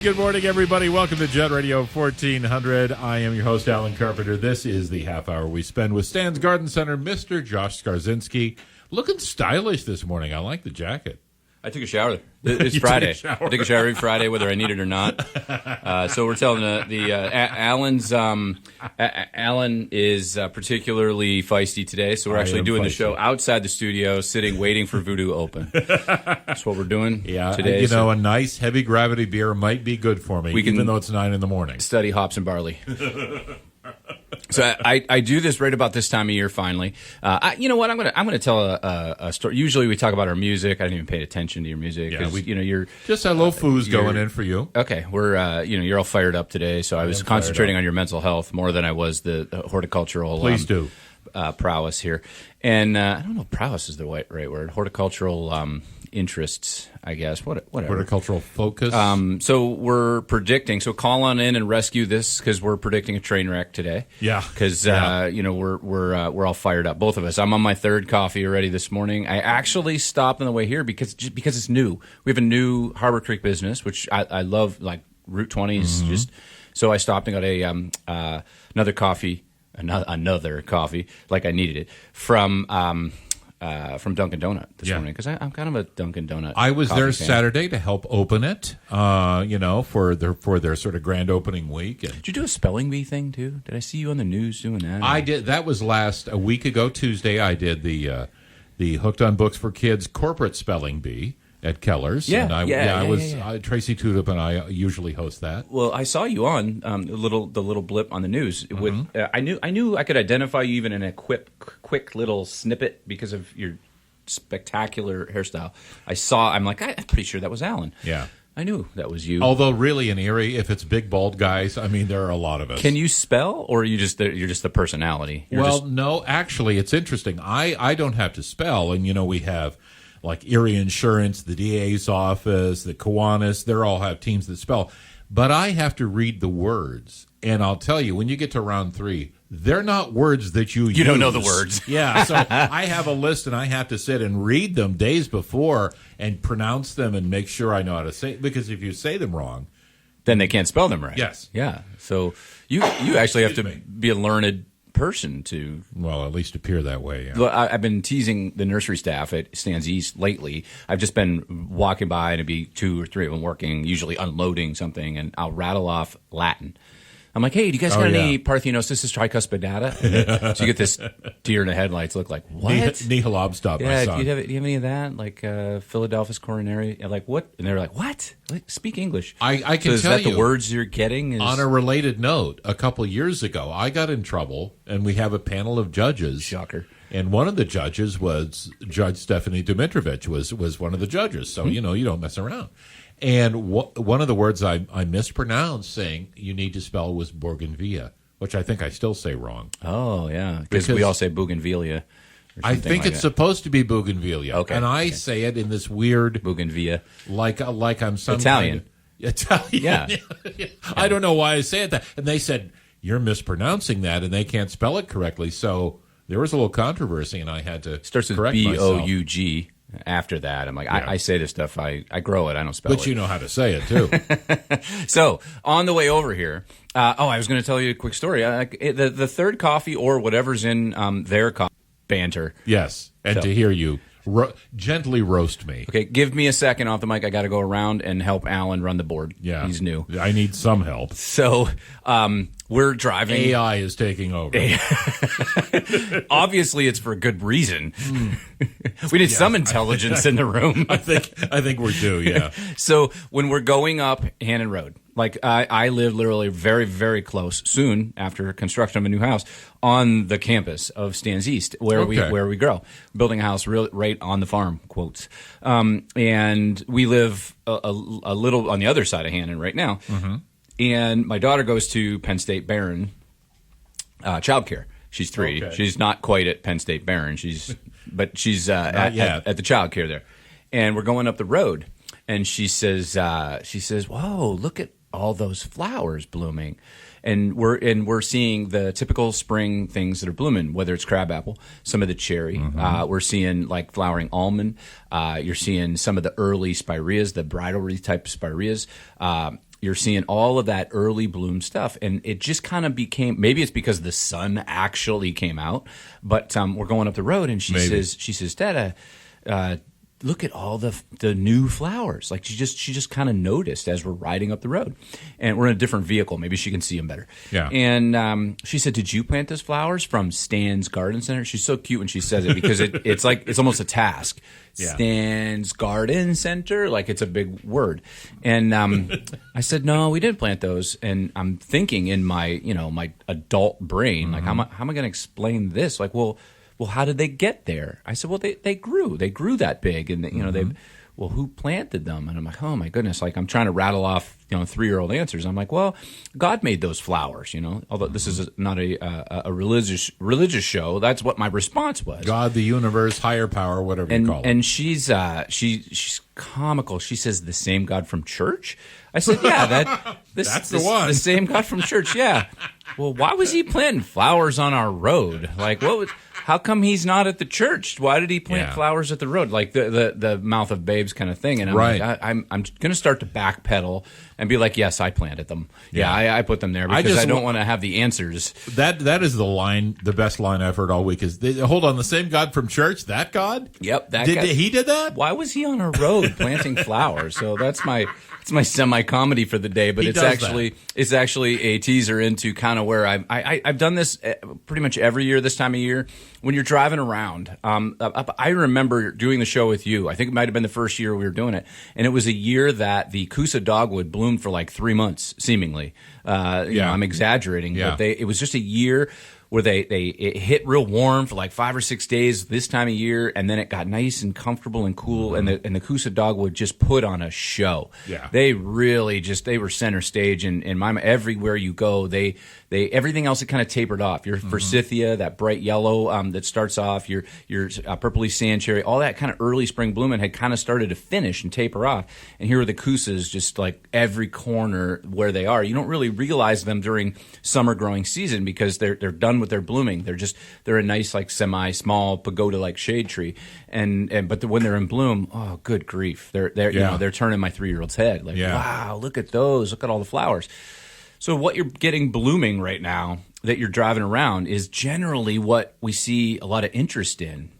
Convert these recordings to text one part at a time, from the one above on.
Good morning, everybody. Welcome to Jet Radio 1400. I am your host, Alan Carpenter. This is the half hour we spend with Stan's Garden Center, Mr. Josh Skarzinski. Looking stylish this morning. I like the jacket. I took a shower. It's Friday. I take a shower every Friday, whether I need it or not. So we're telling Alan is particularly feisty today. So we're actually doing the show outside the studio, sitting, waiting for Voodoo to open. That's what we're doing today. A nice heavy gravity beer might be good for me, even though it's 9 in the morning. Study hops and barley. So I do this right about this time of year. Finally, you know what? I'm gonna tell a story. Usually we talk about our music. I didn't even pay attention to your music. Yeah, you're just a little foos going in for you. Okay, we're you're all fired up today. So I was concentrating on your mental health more than I was the horticultural. Please do. Prowess here, and I don't know if prowess is the right word. Horticultural interests, I guess. Whatever. Horticultural focus. So we're predicting. So call on in and rescue this because we're predicting a train wreck today. Yeah. Because we're all fired up, both of us. I'm on my third coffee already this morning. I actually stopped on the way here because it's new. We have a new Harbor Creek business, which I love, like Route 20s. Mm-hmm. So I stopped and got another coffee. Another coffee, like I needed it, from Dunkin' Donut this morning, because I'm kind of a Dunkin' Donut. I was there fan. Saturday to help open it, for their sort of grand opening week. And did you do a spelling bee thing too? Did I see you on the news doing that? I did. That was a week ago Tuesday. I did the Hooked on Books for Kids corporate spelling bee at Keller's. Tracy Tudip and I usually host that. Well, I saw you on the little blip on the news. With I knew I could identify you even in a quick little snippet because of your spectacular hairstyle. I'm like, I'm pretty sure that was Alan. Yeah. I knew that was you. Although, really, in Erie, if it's big bald guys, I mean, there are a lot of us. Can you spell, or you're just the personality? No, actually, it's interesting. I don't have to spell, and we have like Erie Insurance, the DA's office, the Kiwanis, they all have teams that spell. But I have to read the words. And I'll tell you, when you get to round 3, they're not words that you use. You don't know the words. Yeah, so I have a list, and I have to sit and read them days before and pronounce them and make sure I know how to say it. Because if you say them wrong, then they can't spell them right. Yes. Yeah. So you actually have to be a learned person to, well, at least appear that way. Yeah. Well, I've been teasing the nursery staff at Stan's East lately. I've just been walking by, and it'd be 2 or 3 of them working, usually unloading something, and I'll rattle off Latin. I'm like, hey, do you guys got any Parthenosis tricuspidata? So you get this deer in the headlights look like, what? Nihil obstat, my son. Do you have any of that? Like Philadelphus coronary? Like, what? And they're like, what? Speak English. I can tell you. Is that the words you're getting? On a related note, a couple of years ago, I got in trouble, and we have a panel of judges. Shocker. And one of the judges was Judge Stephanie Dimitrovich was one of the judges. So, you don't mess around. And one of the words I mispronounced, saying you need to spell, was Bougainvillea, which I think I still say wrong. Oh, yeah, because we all say Bougainvillea. I think it's supposed to be Bougainvillea. Okay. And I say it in this weird... Bougainvillea. Like I'm some Italian. Italian. Yeah. I don't know why I say it that. And they said, you're mispronouncing that, and they can't spell it correctly. So there was a little controversy, and I had to starts with correct myself. Boug. After that, I'm like, I say this stuff. I grow it. I don't spell it. But you know how to say it, too. So, on the way over here, I was going to tell you a quick story. The third coffee, or whatever's in their coffee, banter. Yes, and to hear you gently roast me. Okay, give me a second off the mic. I got to go around and help Alan run the board. Yeah. He's new. I need some help. So, we're driving. AI is taking over. Obviously, it's for a good reason. We need some intelligence in the room. I think we're due, yeah. So when we're going up Hannon Road, like I live literally very, very close, soon after construction of a new house, on the campus of Stan's East, where we grow, building a house right on the farm, quotes. And we live a little on the other side of Hannon right now. Mm-hmm. And my daughter goes to Penn State Barron childcare. She's 3. Okay. She's not quite at Penn State Barron. She's at the childcare there. And we're going up the road, and she says, "Whoa, look at all those flowers blooming." And we're seeing the typical spring things that are blooming, whether it's crabapple, some of the cherry. Mm-hmm. We're seeing like flowering almond. You're seeing some of the early spireas, the bridal wreath type spireas. you're seeing all of that early bloom stuff, and it just kind of became. Maybe it's because the sun actually came out, but we're going up the road, and she says, Dad, look at all the new flowers. Like she just kind of noticed as we're riding up the road, and we're in a different vehicle. Maybe she can see them better. Yeah. And she said, "Did you plant those flowers from Stan's Garden Center?" She's so cute when she says it because it's almost a task. Yeah. Stan's Garden Center, like it's a big word. And I said, "No, we didn't plant those." And I'm thinking in my my adult brain, like how am I going to explain this? Like, well, how did they get there? I said, well, they grew. They grew that big, and well, who planted them? And I'm like, oh my goodness! Like I'm trying to rattle off 3-year-old answers. I'm like, well, God made those flowers. Although this is not a religious show, that's what my response was. God, the universe, higher power, whatever you call it. And she's comical. She says, the same God from church. I said, yeah, that's the one. The same God from church. Yeah. Well, why was he planting flowers on our road? Like, how come he's not at the church? Why did he plant flowers at the road? Like the mouth of babes kind of thing. And I'm like, I'm going to start to backpedal and be like, yes, I planted them. Yeah, I put them there because I don't want to have the answers. That is the best line I've heard all week is, hold on, the same God from church? That God? Yep. That guy. He did that? Why was he on a road planting flowers? So that's my semi-comedy for the day, but it's actually a teaser into kind of where I've done this pretty much every year this time of year. When you're driving around, I remember doing the show with you. I think it might have been the first year we were doing it, and it was a year that the Coosa dogwood bloomed for like 3 months, seemingly. I'm exaggerating, but it was just a year where it hit real warm for like 5 or 6 days this time of year, and then it got nice and comfortable and cool, and the Coosa dogwood just put on a show. Yeah. They really they were center stage, and in my everywhere you go, they everything else it kind of tapered off. Your forsythia, that bright yellow that starts off, your purpley sand cherry, all that kind of early spring blooming had kind of started to finish and taper off. And here are the Coosas, just like every corner where they are. You don't really realize them during summer growing season because they're done with their blooming. They're a nice like semi-small pagoda like shade tree, but when they're in bloom, oh good grief, they're they're turning my 3-year-old's head. Like wow, look at those, look at all the flowers. So what you're getting blooming right now that you're driving around is generally what we see a lot of interest in.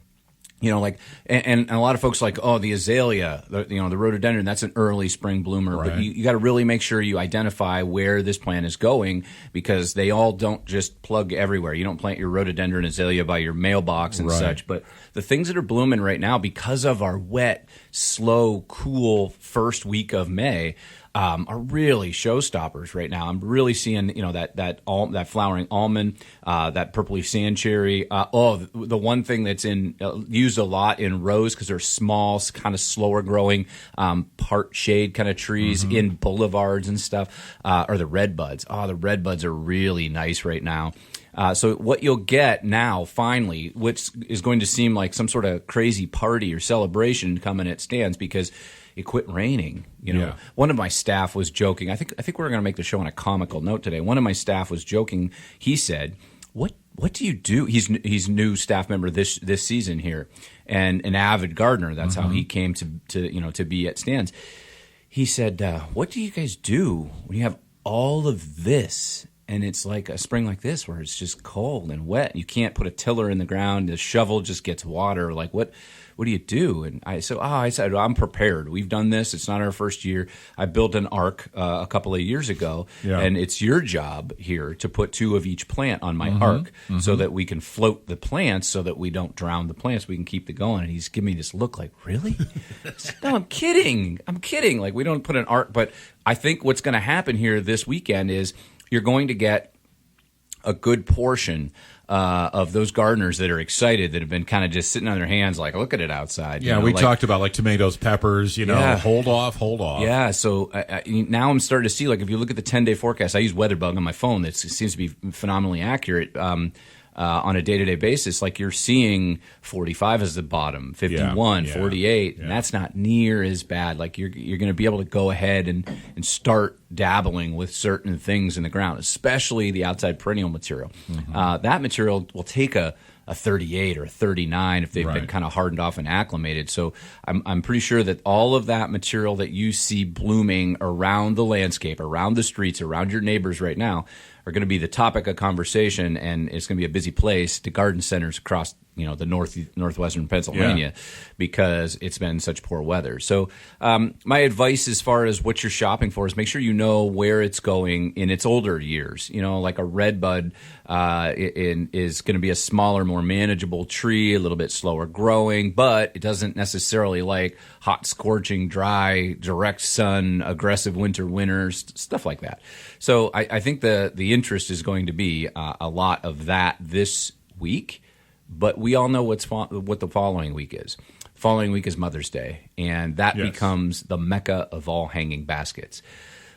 And a lot of folks like, oh, the azalea, the rhododendron, that's an early spring bloomer. Right. But you got to really make sure you identify where this plant is going because they all don't just plug everywhere. You don't plant your rhododendron azalea by your mailbox and such. But the things that are blooming right now because of our wet, slow, cool first week of May are really showstoppers right now. I'm really seeing, that flowering almond, that purpley sand cherry. The one thing that's used a lot in rose because they're small, kind of slower growing, part shade kind of trees in boulevards and stuff, are the red buds. Oh, the red buds are really nice right now. So what you'll get now, finally, which is going to seem like some sort of crazy party or celebration coming at Stan's because it quit raining. One of my staff was joking. I think we're going to make the show on a comical note today. One of my staff was joking. He said, "What do you do?" He's new staff member this season here, and an avid gardener. That's how he came to be at Stan's. He said, "What do you guys do when you have all of this?" And it's like a spring like this where it's just cold and wet. You can't put a tiller in the ground. The shovel just gets water. Like, what do you do? And I said, I'm prepared. We've done this. It's not our first year. I built an ark a couple of years ago, and it's your job here to put 2 of each plant on my ark so that we can float the plants so that we don't drown the plants. We can keep it going. And he's giving me this look like, really? I said, no, I'm kidding. Like, we don't put an ark. But I think what's going to happen here this weekend is you're going to get a good portion of those gardeners that are excited, that have been kind of just sitting on their hands like, look at it outside. Yeah, we talked about like tomatoes, peppers, hold off. Yeah, so now I'm starting to see, like if you look at the 10-day forecast, I use WeatherBug on my phone. That seems to be phenomenally accurate. On a day-to-day basis, like you're seeing 45 as the bottom, 51, 48, and that's not near as bad. Like you're going to be able to go ahead and start dabbling with certain things in the ground, especially the outside perennial material. That material will take a a 38 or a 39 if they've been kind of hardened off and acclimated. So I'm pretty sure that all of that material that you see blooming around the landscape, around the streets, around your neighbors right now are going to be the topic of conversation, and it's going to be a busy place to garden centers across the northwestern Pennsylvania because it's been such poor weather. So my advice as far as what you're shopping for is make sure you know where it's going in its older years. Like a redbud is going to be a smaller, more manageable tree, a little bit slower growing, but it doesn't necessarily like hot, scorching, dry, direct sun, aggressive winter, stuff like that. So I think the interest is going to be a lot of that this week. But we all know what the following week is. The following week is Mother's Day, and that becomes the mecca of all hanging baskets.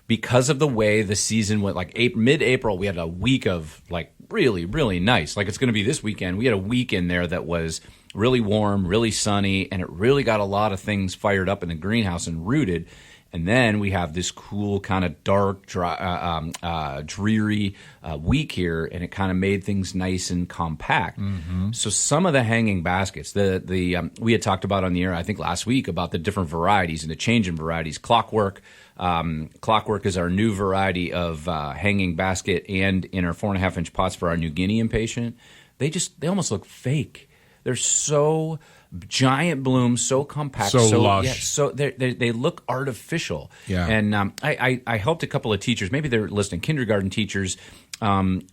Because of the way the season went, like mid-April, we had a week of like really, really nice. Like it's going to be this weekend. We had a week in there that was really warm, really sunny, and it really got a lot of things fired up in the greenhouse and rooted. And then we have this cool kind of dark, dry, dreary week here, and it kind of made things nice and compact. Mm-hmm. So some of the hanging baskets, we had talked about on the air, I think last week, about the different varieties and the change in varieties. Clockwork is our new variety of hanging basket, and in our 4.5-inch pots for our New Guinea impatient, they almost look fake. They're so giant blooms, so compact, so lush. Yeah, so they look artificial. Yeah. And I helped a couple of teachers, maybe they're listening, kindergarten teachers,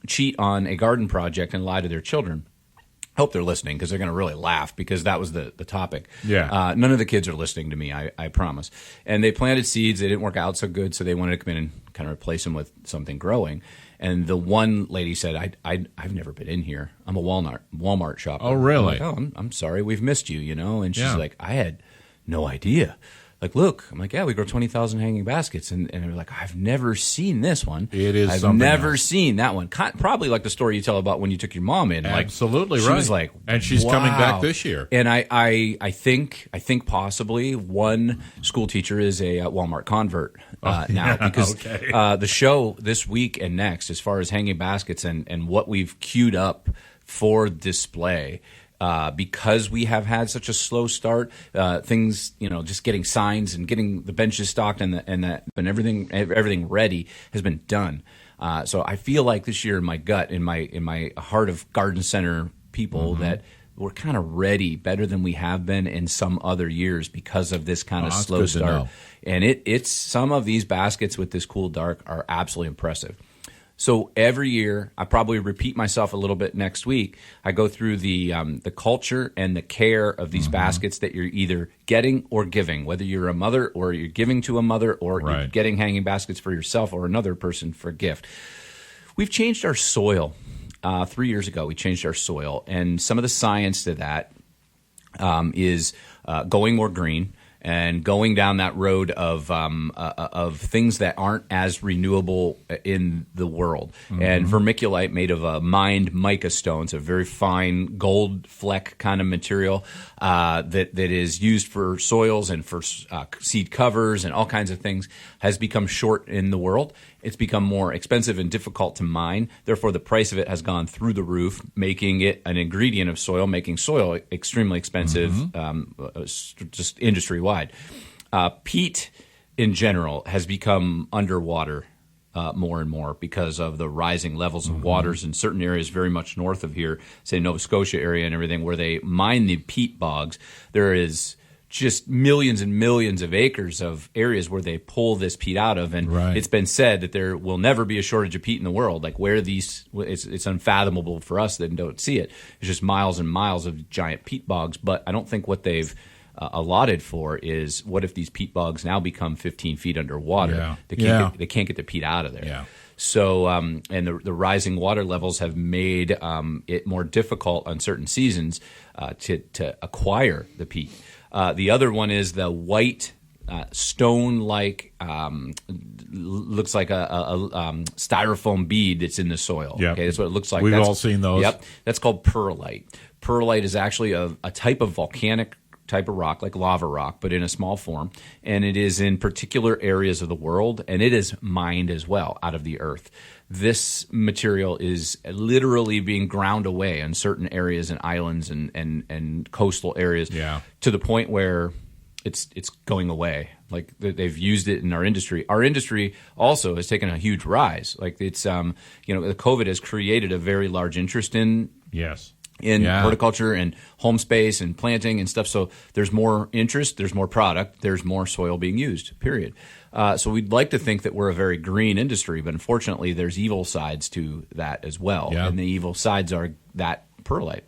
cheat on a garden project and lie to their children. Hope they're listening because they're going to really laugh because that was the topic. Yeah. None of the kids are listening to me, I promise. And they planted seeds. They didn't work out so good, so they wanted to come in and kind of replace them with something growing. And the one lady said, I've never been in here. I'm a Walmart shopper. Oh, really? I'm like, I'm sorry. We've missed you, And she's like, I had no idea. Like, look. I'm like, yeah, we grow 20,000 hanging baskets. And they're like, I've never seen this one. It is I've something never else. seen that one. Probably like the story you tell about when you took your mom in. Absolutely right. She was like, and she's wow. coming back this year. And I think possibly one school teacher is a Walmart convert now because the show this week and next, as far as hanging baskets and what we've queued up for display. Because we have had such a slow start, things, just getting signs and getting the benches stocked and everything ready has been done. So I feel like this year in my gut, in my heart of garden center people, that we're kind of ready better than we have been in some other years because of this kind of slow start. And it's some of these baskets with this cool dark are absolutely impressive. So every year, I probably repeat myself a little bit next week. I go through the culture and the care of these baskets that you're either getting or giving, whether you're a mother or you're giving to a mother or you're getting hanging baskets for yourself or another person for a gift. We've changed our soil. 3 years ago, we changed our soil, and some of the science to that is going more green. And going down that road of things that aren't as renewable in the world. Mm-hmm. And vermiculite, made of a mined mica stone, it's a very fine gold fleck kind of material that is used for soils and for seed covers and all kinds of things, has become short in the world. It's become more expensive and difficult to mine. Therefore, the price of it has gone through the roof, making it an ingredient of soil, making soil extremely expensive, just industry-wide. Peat, in general, has become underwater more and more because of the rising levels of waters in certain areas very much north of here, say Nova Scotia area and everything, where they mine the peat bogs. There is just millions and millions of acres of areas where they pull this peat out of, and it's been said that there will never be a shortage of peat in the world. Like where it's unfathomable for us that don't see it. It's just miles and miles of giant peat bogs, but I don't think what they've allotted for is what if these peat bogs now become 15 feet underwater? Yeah. They can't get the peat out of there. Yeah. So, and the rising water levels have made it more difficult on certain seasons to acquire the peat. The other one is the white stone-like, looks like a styrofoam bead that's in the soil. Yep. Okay, that's what it looks like. We've all seen those. Yep, that's called perlite. Perlite is actually a type of volcanic type of rock, like lava rock, but in a small form. And it is in particular areas of the world, and it is mined as well out of the earth. This material is literally being ground away in certain areas and islands and coastal areas to the point where it's going away. Like they've used it in our industry. Our industry also has taken a huge rise. Like it's the COVID has created a very large interest in horticulture and home space and planting and stuff. So there's more interest, there's more product, there's more soil being used, period. So we'd like to think that we're a very green industry, but unfortunately there's evil sides to that as well. And the evil sides are that perlite.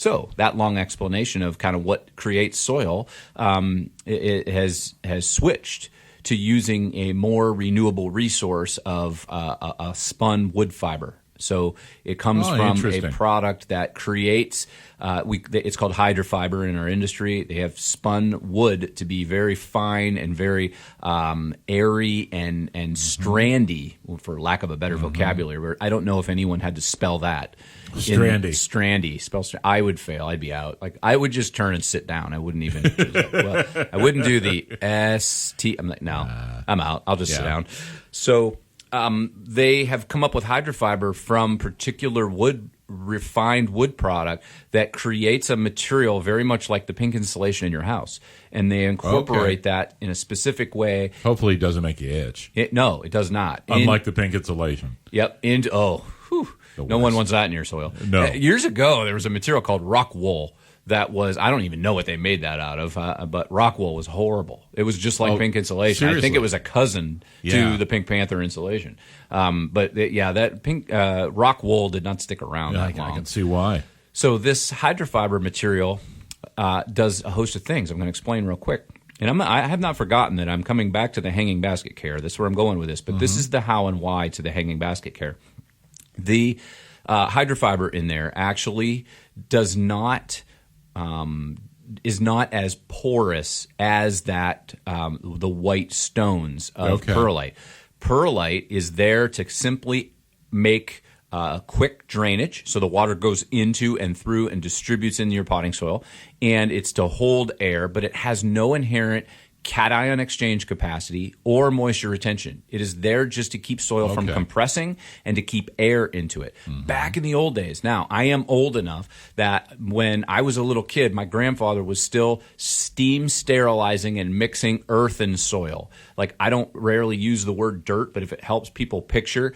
So that long explanation of kind of what creates soil, it has switched to using a more renewable resource of a spun wood fiber. So it comes from a product that creates, it's called hydrofiber in our industry. They have spun wood to be very fine and very airy and strandy, for lack of a better vocabulary. I don't know if anyone had to spell that. Strandy. I would fail. I'd be out. Like I would just turn and sit down. I wouldn't even. I wouldn't do the ST. I'm like, no, I'm out. I'll just sit down. So. They have come up with hydrofiber from particular refined wood product that creates a material very much like the pink insulation in your house. And they incorporate that in a specific way. Hopefully it doesn't make you itch. No, it does not. Unlike the pink insulation. Yep. No one wants that in your soil. No. Years ago, there was a material called rock wool. That was, I don't even know what they made that out of, but rock wool was horrible. It was just like pink insulation. Seriously? I think it was a cousin to the Pink Panther insulation. That pink rock wool did not stick around that long. I can see why. So this hydrofiber material does a host of things. I'm going to explain real quick. And I have not forgotten that I'm coming back to the hanging basket care. That's where I'm going with this. But this is the how and why to the hanging basket care. The hydrofiber in there actually does not... is not as porous as that the white stones of perlite. Perlite is there to simply make quick drainage, so the water goes into and through and distributes in your potting soil, and it's to hold air, but it has no inherent cation exchange capacity or moisture retention. It is there just to keep soil from compressing and to keep air into it. Back in the old days, now I am old enough that when I was a little kid, my grandfather was still steam sterilizing and mixing earth and soil. Like I don't rarely use the word dirt, but if it helps people picture,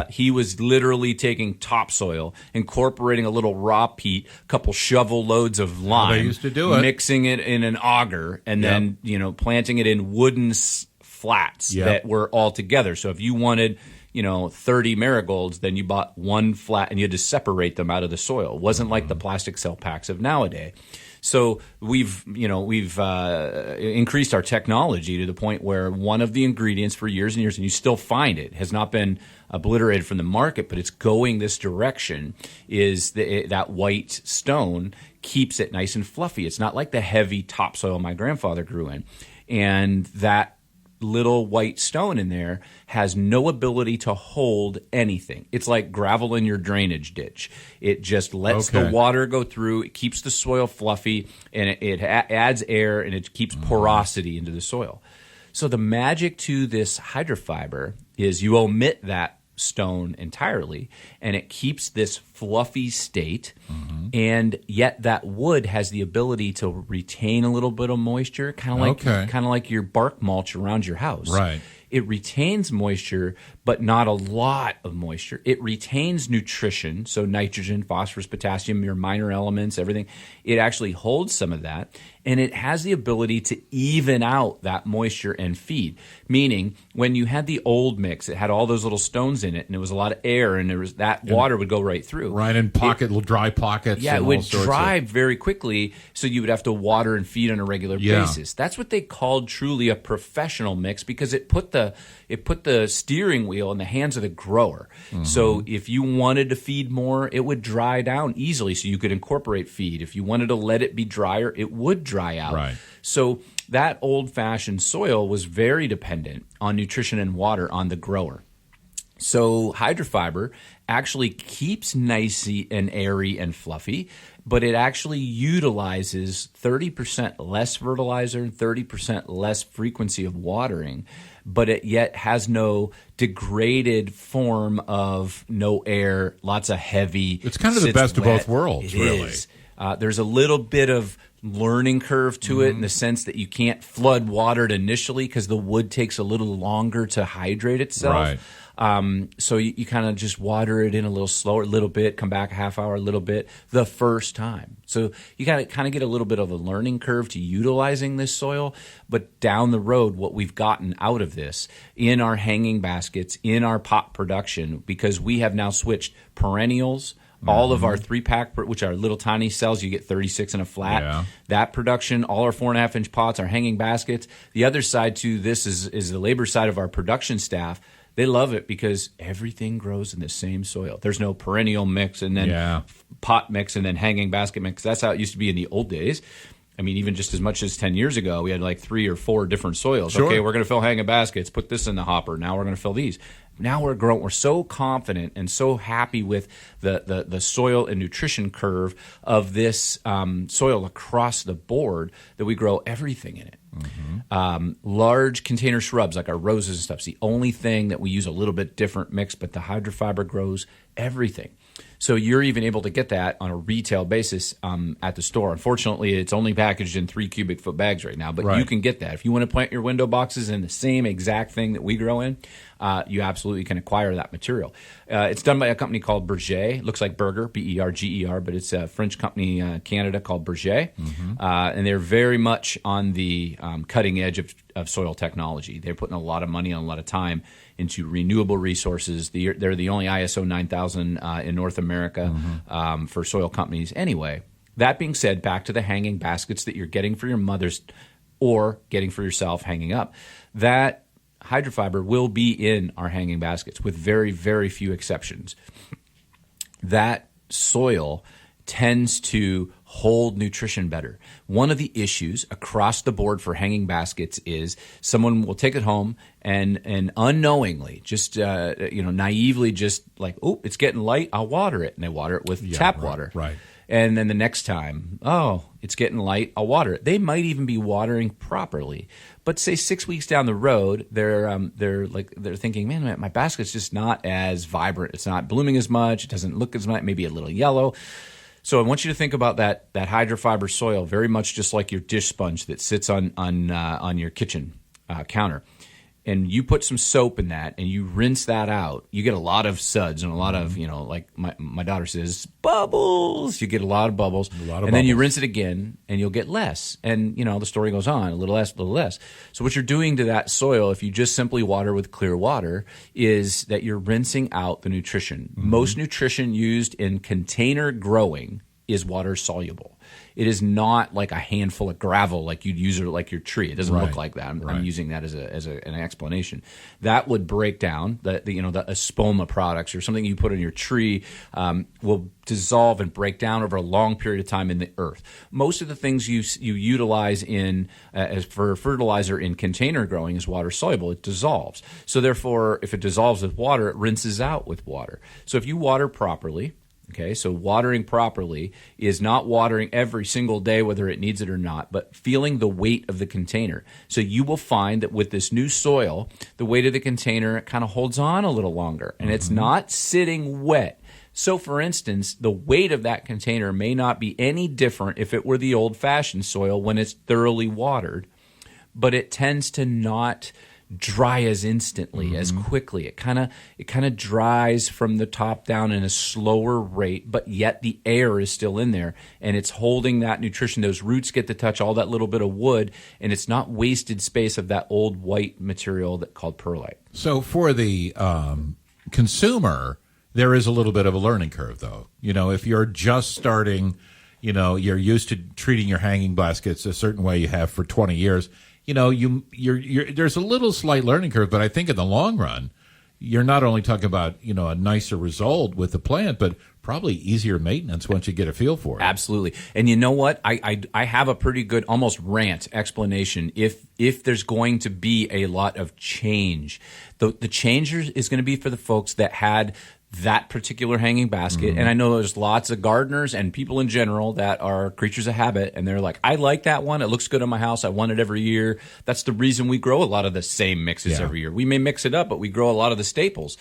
he was literally taking topsoil, incorporating a little raw peat, a couple shovel loads of lime, they used to do it. Mixing it in an auger, and then planting it in wooden flats that were all together. So if you wanted 30 marigolds, then you bought one flat and you had to separate them out of the soil. It wasn't like the plastic cell packs of nowadays. So we've increased our technology to the point where one of the ingredients for years and years, and you still find it, has not been obliterated from the market, but it's going this direction, is that white stone keeps it nice and fluffy. It's not like the heavy topsoil my grandfather grew in. And that little white stone in there has no ability to hold anything. It's like gravel in your drainage ditch. It just lets the water go through. It keeps the soil fluffy, and it adds air, and it keeps porosity into the soil. So the magic to this hydrofiber is you omit that stone entirely, and it keeps this fluffy state, and yet that wood has the ability to retain a little bit of moisture, kind of like your bark mulch around your house. Right. It retains moisture, but not a lot of moisture. It retains nutrition, so nitrogen, phosphorus, potassium, your minor elements, everything. It actually holds some of that, and it has the ability to even out that moisture and feed. Meaning, when you had the old mix, it had all those little stones in it, and there was a lot of air, and that water would go right through. Right, in dry pockets. Yeah, it would dry very quickly, so you would have to water and feed on a regular basis. That's what they called truly a professional mix, because it put the steering wheel in the hands of the grower. So if you wanted to feed more, it would dry down easily, so you could incorporate feed. If you wanted to let it be drier, it would dry out. Right. So that old-fashioned soil was very dependent on nutrition and water on the grower. So hydrofiber actually keeps nice and airy and fluffy, but it actually utilizes 30% less fertilizer and 30% less frequency of watering, but it yet has no degraded form of no air, lots of heavy. It's kind of the best of both worlds, it really. Is. There's a little bit of learning curve to it in the sense that you can't flood water it initially because the wood takes a little longer to hydrate itself. Right. So you kind of just water it in a little slower, a little bit, come back a half hour, a little bit the first time. So you got to kind of get a little bit of a learning curve to utilizing this soil. But down the road, what we've gotten out of this in our hanging baskets, in our pot production, because we have now switched perennials, all of our 3-pack, which are little tiny cells, you get 36 in a flat. Yeah. That production, all our 4.5-inch pots, our hanging baskets. The other side to this is the labor side of our production staff. They love it because everything grows in the same soil. There's no perennial mix and then pot mix and then hanging basket mix. That's how it used to be in the old days. I mean, even just as much as 10 years ago, we had like 3 or 4 different soils. Sure. Okay, we're going to fill hanging baskets. Put this in the hopper. Now we're going to fill these. Now we're so confident and so happy with the soil and nutrition curve of this soil across the board that we grow everything in it. Large container shrubs like our roses and stuff is the only thing that we use a little bit different mix, but the hydrofiber grows everything. So you're even able to get that on a retail basis at the store. Unfortunately, it's only packaged in 3 cubic foot bags right now, but you can get that. If you want to plant your window boxes in the same exact thing that we grow in, you absolutely can acquire that material. It's done by a company called Berger. Looks like burger, B-E-R-G-E-R, but it's a French company, Canada, called Berger. And they're very much on the cutting edge of soil technology. They're putting a lot of money and a lot of time into renewable resources. They're the only ISO 9000 in North America for soil companies. Anyway, that being said, back to the hanging baskets that you're getting for your mothers or getting for yourself hanging up. That hydrofiber will be in our hanging baskets with very, very few exceptions. That soil tends to hold nutrition better. One of the issues across the board for hanging baskets is someone will take it home and unknowingly, just naively, just like, oh, it's getting light, I'll water it, and they water it with tap water. Right. And then the next time, oh, it's getting light, I'll water it. They might even be watering properly, but say 6 weeks down the road, they're thinking, man, my basket's just not as vibrant. It's not blooming as much. It doesn't look as much. Maybe a little yellow. So I want you to think about that hydrofiber soil very much just like your dish sponge that sits on your kitchen counter. And you put some soap in that and you rinse that out, you get a lot of suds and a lot of, like my daughter says, bubbles. You get a lot of bubbles. Then you rinse it again and you'll get less. And, the story goes on, a little less, a little less. So what you're doing to that soil, if you just simply water with clear water, is that you're rinsing out the nutrition. Most nutrition used in container growing is water soluble. It is not like a handful of gravel like you'd use it like your tree. It doesn't look like that. I'm using that as an explanation. That would break down the espoma products or something you put on your tree will dissolve and break down over a long period of time in the earth. Most of the things you utilize in as for fertilizer in container growing is water soluble. It dissolves. So therefore, if it dissolves with water, it rinses out with water. So if you water properly. Okay, so watering properly is not watering every single day, whether it needs it or not, but feeling the weight of the container. So you will find that with this new soil, the weight of the container kind of holds on a little longer, and it's not sitting wet. So, for instance, the weight of that container may not be any different if it were the old-fashioned soil when it's thoroughly watered, but it tends to not dry as instantly, as quickly. It kind of dries from the top down in a slower rate, but yet the air is still in there, and it's holding that nutrition. Those roots get to touch all that little bit of wood, and it's not wasted space of that old white material called perlite. So for the consumer, there is a little bit of a learning curve, though. If you're just starting, you're used to treating your hanging baskets a certain way you have for 20 years, you're there's a little slight learning curve, but I think in the long run, you're not only talking about, a nicer result with the plant, but probably easier maintenance once you get a feel for it. Absolutely. And you know what? I have a pretty good almost rant explanation if there's going to be a lot of change. The change is going to be for the folks that had that particular hanging basket. Mm-hmm. And I know there's lots of gardeners and people in general that are creatures of habit, and they're like, I like that one. It looks good on my house. I want it every year. That's the reason we grow a lot of the same mixes every year. We may mix it up, but we grow a lot of the staples.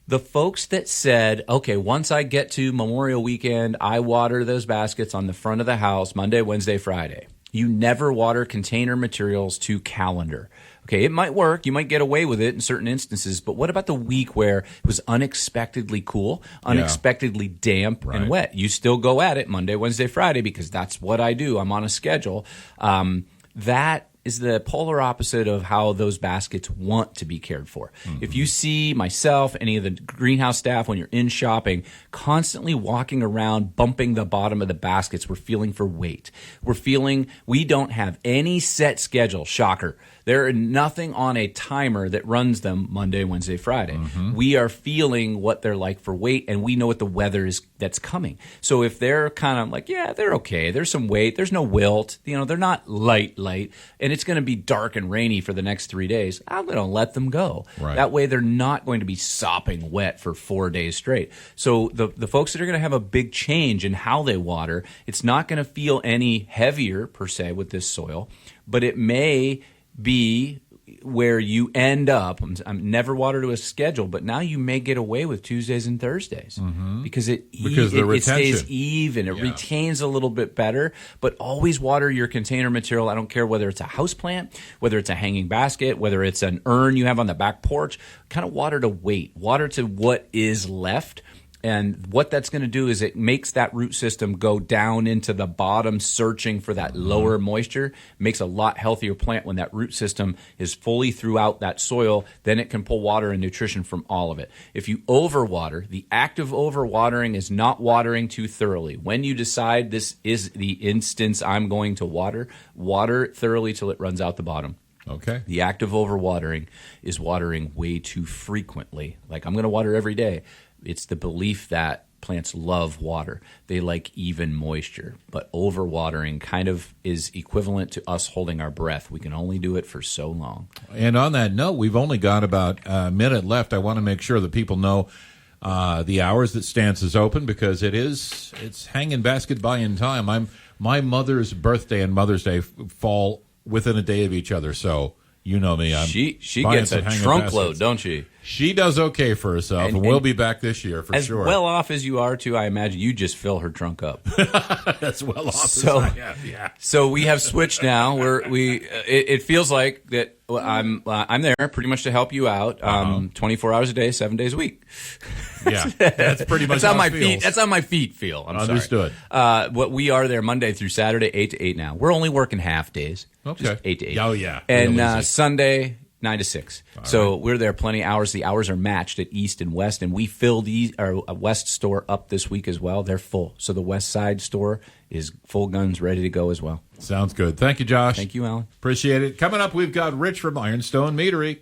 The folks that said, okay, once I get to Memorial Weekend, I water those baskets on the front of the house Monday, Wednesday, Friday. You never water container materials to calendar. Okay, it might work. You might get away with it in certain instances, but what about the week where it was unexpectedly cool, unexpectedly damp and wet? You still go at it Monday, Wednesday, Friday, because that's what I do. I'm on a schedule. That is the polar opposite of how those baskets want to be cared for. Mm-hmm. If you see myself, any of the greenhouse staff, when you're in shopping, constantly walking around, bumping the bottom of the baskets, we're feeling for weight. We don't have any set schedule. Shocker. There is nothing on a timer that runs them Monday, Wednesday, Friday. Mm-hmm. We are feeling what they're like for weight, and we know what the weather is that's coming. So if they're kind of like, yeah, they're okay. There's some weight. There's no wilt. They're not light, and it's going to be dark and rainy for the next 3 days. I'm going to let them go. Right. That way they're not going to be sopping wet for 4 days straight. So the folks that are going to have a big change in how they water, it's not going to feel any heavier per se with this soil, but it may be where you end up. I'm never water to a schedule, but now you may get away with Tuesdays and Thursdays because it stays even. It retains a little bit better, but always water your container material. I don't care whether it's a house plant, whether it's a hanging basket, whether it's an urn you have on the back porch. Kind of water to weight, water to what is left. And what that's going to do is it makes that root system go down into the bottom, searching for that lower moisture. Makes a lot healthier plant when that root system is fully throughout that soil. Then it can pull water and nutrition from all of it. If you overwater, the act of overwatering is not watering too thoroughly. When you decide this is the instance I'm going to water thoroughly till it runs out the bottom. Okay. The act of overwatering is watering way too frequently. Like, I'm going to water every day. It's the belief that plants love water. They like even moisture. But overwatering kind of is equivalent to us holding our breath. We can only do it for so long. And on that note, we've only got about a minute left. I want to make sure that people know the hours that Stance is open, because it's hanging basket buying time. My mother's birthday and Mother's Day fall within a day of each other, so you know me. She gets a trunk load, don't she? She does okay for herself, and we'll be back this year for sure. As well off as you are, too, I imagine you just fill her trunk up. That's well off as I have, yeah. So we have switched now. It feels like that I'm there pretty much to help you out, 24 hours a day, 7 days a week. Yeah, that's pretty much how my feet. That's how my feet feel. I'm Understood. Sorry. What we are there Monday through Saturday, 8 to 8 now. We're only working half days. Okay. Just 8 to 8. Oh, yeah. And Sunday, 9 to 6. So we're there plenty of hours. The hours are matched at East and West, and we filled our West store up this week as well. They're full. So the West Side store is full guns, ready to go as well. Sounds good. Thank you, Josh. Thank you, Alan. Appreciate it. Coming up, we've got Rich from Ironstone Meadery.